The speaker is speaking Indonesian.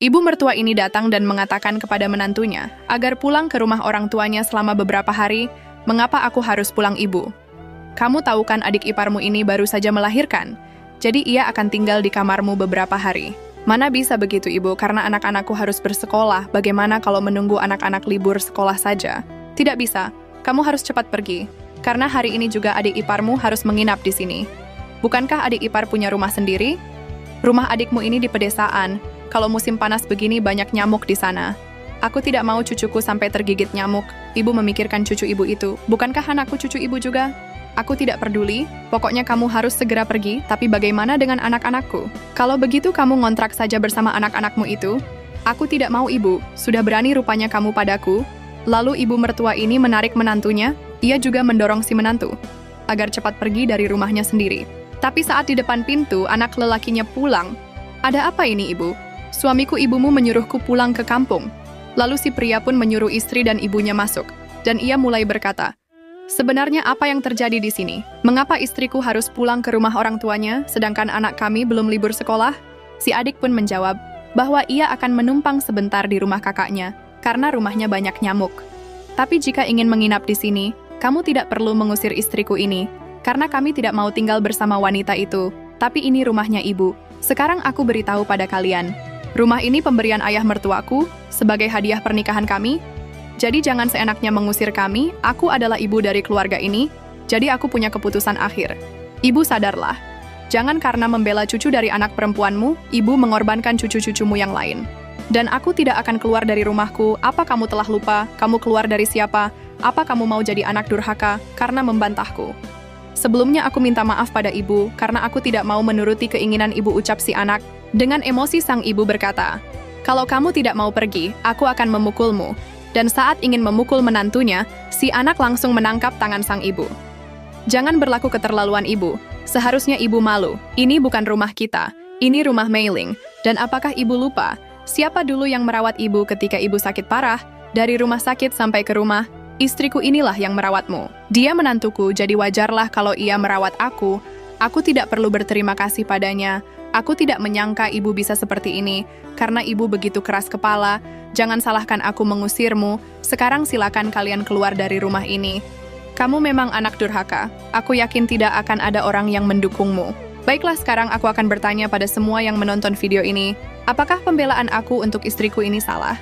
Ibu mertua ini datang dan mengatakan kepada menantunya agar pulang ke rumah orang tuanya selama beberapa hari. Mengapa aku harus pulang, Ibu? Kamu tahu kan adik iparmu ini baru saja melahirkan, jadi ia akan tinggal di kamarmu beberapa hari. Mana bisa begitu, Ibu, karena anak-anakku harus bersekolah. Bagaimana kalau menunggu anak-anak libur sekolah saja? Tidak bisa, kamu harus cepat pergi. Karena hari ini juga adik iparmu harus menginap di sini. Bukankah adik ipar punya rumah sendiri? Rumah adikmu ini di pedesaan. Kalau musim panas begini banyak nyamuk di sana. Aku tidak mau cucuku sampai tergigit nyamuk. Ibu memikirkan cucu ibu itu. Bukankah anakku cucu ibu juga? Aku tidak peduli, pokoknya kamu harus segera pergi, tapi bagaimana dengan anak-anakku? Kalau begitu kamu ngontrak saja bersama anak-anakmu itu? Aku tidak mau, Ibu, sudah berani rupanya kamu padaku. Lalu ibu mertua ini menarik menantunya, ia juga mendorong si menantu agar cepat pergi dari rumahnya sendiri. Tapi saat di depan pintu, anak lelakinya pulang. Ada apa ini, Ibu? Suamiku ibumu menyuruhku pulang ke kampung. Lalu si pria pun menyuruh istri dan ibunya masuk, dan ia mulai berkata, sebenarnya apa yang terjadi di sini? Mengapa istriku harus pulang ke rumah orang tuanya, sedangkan anak kami belum libur sekolah? Si adik pun menjawab bahwa ia akan menumpang sebentar di rumah kakaknya, karena rumahnya banyak nyamuk. Tapi jika ingin menginap di sini, kamu tidak perlu mengusir istriku ini, karena kami tidak mau tinggal bersama wanita itu. Tapi ini rumahnya ibu. Sekarang aku beritahu pada kalian, rumah ini pemberian ayah mertuaku sebagai hadiah pernikahan kami. Jadi jangan seenaknya mengusir kami, aku adalah ibu dari keluarga ini, jadi aku punya keputusan akhir. Ibu sadarlah, jangan karena membela cucu dari anak perempuanmu, ibu mengorbankan cucu-cucumu yang lain. Dan aku tidak akan keluar dari rumahku. Apa kamu telah lupa? Kamu keluar dari siapa? Apa kamu mau jadi anak durhaka karena membantahku? Sebelumnya aku minta maaf pada ibu, karena aku tidak mau menuruti keinginan ibu, ucap si anak. Dengan emosi sang ibu berkata, kalau kamu tidak mau pergi, aku akan memukulmu. Dan saat ingin memukul menantunya, si anak langsung menangkap tangan sang ibu. Jangan berlaku keterlaluan, ibu. Seharusnya ibu malu. Ini bukan rumah kita. Ini rumah Mei Ling. Dan apakah ibu lupa? Siapa dulu yang merawat ibu ketika ibu sakit parah? Dari rumah sakit sampai ke rumah, istriku inilah yang merawatmu. Dia menantuku, jadi wajarlah kalau ia merawat aku. Aku tidak perlu berterima kasih padanya. Aku tidak menyangka ibu bisa seperti ini, karena ibu begitu keras kepala. Jangan salahkan aku mengusirmu. Sekarang silakan kalian keluar dari rumah ini. Kamu memang anak durhaka. Aku yakin tidak akan ada orang yang mendukungmu. Baiklah, sekarang aku akan bertanya pada semua yang menonton video ini. Apakah pembelaan aku untuk istriku ini salah?